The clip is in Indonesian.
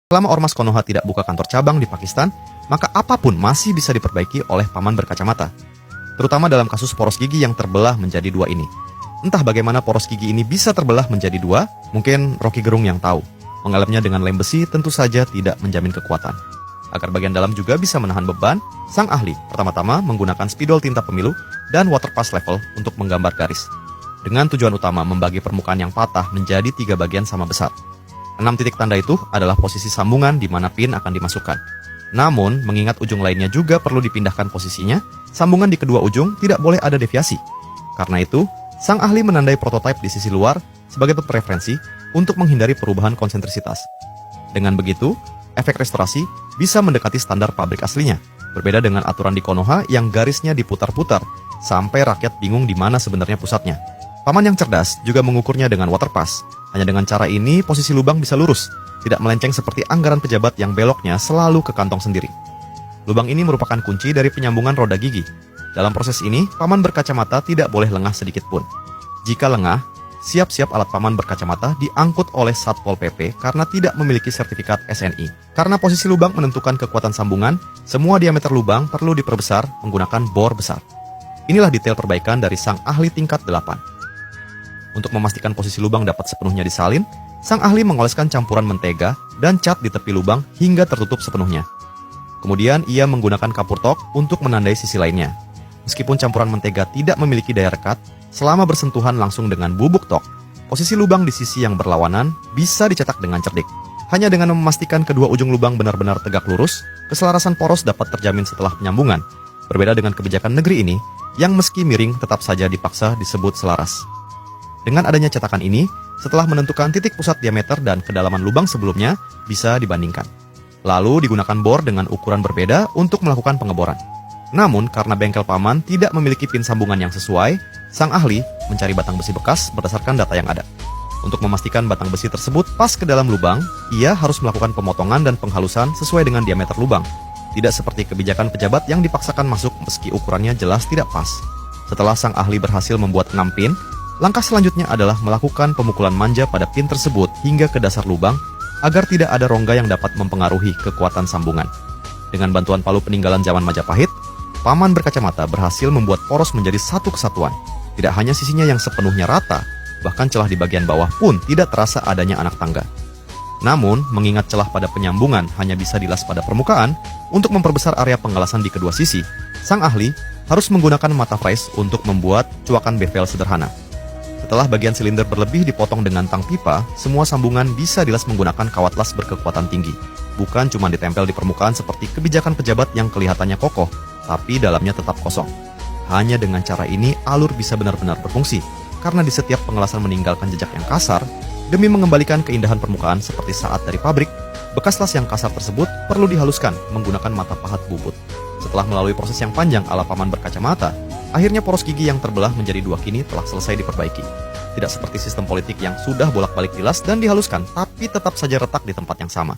Selama Ormas Konoha tidak buka kantor cabang di Pakistan, maka apapun masih bisa diperbaiki oleh paman berkacamata. Terutama dalam kasus poros gigi yang terbelah menjadi dua ini. Entah bagaimana poros gigi ini bisa terbelah menjadi dua, mungkin Rocky Gerung yang tahu. Mengalemnya dengan lem besi tentu saja tidak menjamin kekuatan. Agar bagian dalam juga bisa menahan beban, sang ahli pertama-tama menggunakan spidol tinta pemilu dan waterpass level untuk menggambar garis. Dengan tujuan utama membagi permukaan yang patah menjadi 3 bagian sama besar. 6 titik tanda itu adalah posisi sambungan di mana pin akan dimasukkan. Namun, mengingat ujung lainnya juga perlu dipindahkan posisinya, sambungan di kedua ujung tidak boleh ada deviasi. Karena itu, sang ahli menandai prototipe di sisi luar sebagai preferensi untuk menghindari perubahan konsentrisitas. Dengan begitu, efek restorasi bisa mendekati standar pabrik aslinya, berbeda dengan aturan di Konoha yang garisnya diputar-putar sampai rakyat bingung di mana sebenarnya pusatnya. Paman yang cerdas juga mengukurnya dengan waterpass. Hanya dengan cara ini, posisi lubang bisa lurus, tidak melenceng seperti anggaran pejabat yang beloknya selalu ke kantong sendiri. Lubang ini merupakan kunci dari penyambungan roda gigi. Dalam proses ini, paman berkacamata tidak boleh lengah sedikit pun. Jika lengah, siap-siap alat paman berkacamata diangkut oleh Satpol PP karena tidak memiliki sertifikat SNI. Karena posisi lubang menentukan kekuatan sambungan, semua diameter lubang perlu diperbesar menggunakan bor besar. Inilah detail perbaikan dari sang ahli tingkat 8. Untuk memastikan posisi lubang dapat sepenuhnya disalin, sang ahli mengoleskan campuran mentega dan cat di tepi lubang hingga tertutup sepenuhnya. Kemudian ia menggunakan kapur tok untuk menandai sisi lainnya. Meskipun campuran mentega tidak memiliki daya rekat, selama bersentuhan langsung dengan bubuk tok, posisi lubang di sisi yang berlawanan bisa dicetak dengan cerdik. Hanya dengan memastikan kedua ujung lubang benar-benar tegak lurus, keselarasan poros dapat terjamin setelah penyambungan. Berbeda dengan kebijakan negeri ini, yang meski miring tetap saja dipaksa disebut selaras. Dengan adanya cetakan ini, setelah menentukan titik pusat diameter dan kedalaman lubang sebelumnya, bisa dibandingkan. Lalu digunakan bor dengan ukuran berbeda untuk melakukan pengeboran. Namun, karena bengkel paman tidak memiliki pin sambungan yang sesuai, sang ahli mencari batang besi bekas berdasarkan data yang ada. Untuk memastikan batang besi tersebut pas ke dalam lubang, ia harus melakukan pemotongan dan penghalusan sesuai dengan diameter lubang. Tidak seperti kebijakan pejabat yang dipaksakan masuk meski ukurannya jelas tidak pas. Setelah sang ahli berhasil membuat 6 pin, langkah selanjutnya adalah melakukan pemukulan manja pada pin tersebut hingga ke dasar lubang agar tidak ada rongga yang dapat mempengaruhi kekuatan sambungan. Dengan bantuan palu peninggalan zaman Majapahit, paman berkacamata berhasil membuat poros menjadi satu kesatuan. Tidak hanya sisinya yang sepenuhnya rata, bahkan celah di bagian bawah pun tidak terasa adanya anak tangga. Namun, mengingat celah pada penyambungan hanya bisa dilas pada permukaan, untuk memperbesar area penggalasan di kedua sisi, sang ahli harus menggunakan mata fries untuk membuat cuakan bevel sederhana. Setelah bagian silinder berlebih dipotong dengan tang pipa, semua sambungan bisa dilas menggunakan kawat las berkekuatan tinggi. Bukan cuma ditempel di permukaan seperti kebijakan pejabat yang kelihatannya kokoh, tapi dalamnya tetap kosong. Hanya dengan cara ini, alur bisa benar-benar berfungsi, karena di setiap pengelasan meninggalkan jejak yang kasar, demi mengembalikan keindahan permukaan seperti saat dari pabrik, bekas las yang kasar tersebut perlu dihaluskan menggunakan mata pahat bubut. Setelah melalui proses yang panjang ala paman berkacamata, akhirnya poros gigi yang terbelah menjadi 2 kini telah selesai diperbaiki. Tidak seperti sistem politik yang sudah bolak-balik dilas dan dihaluskan, tapi tetap saja retak di tempat yang sama.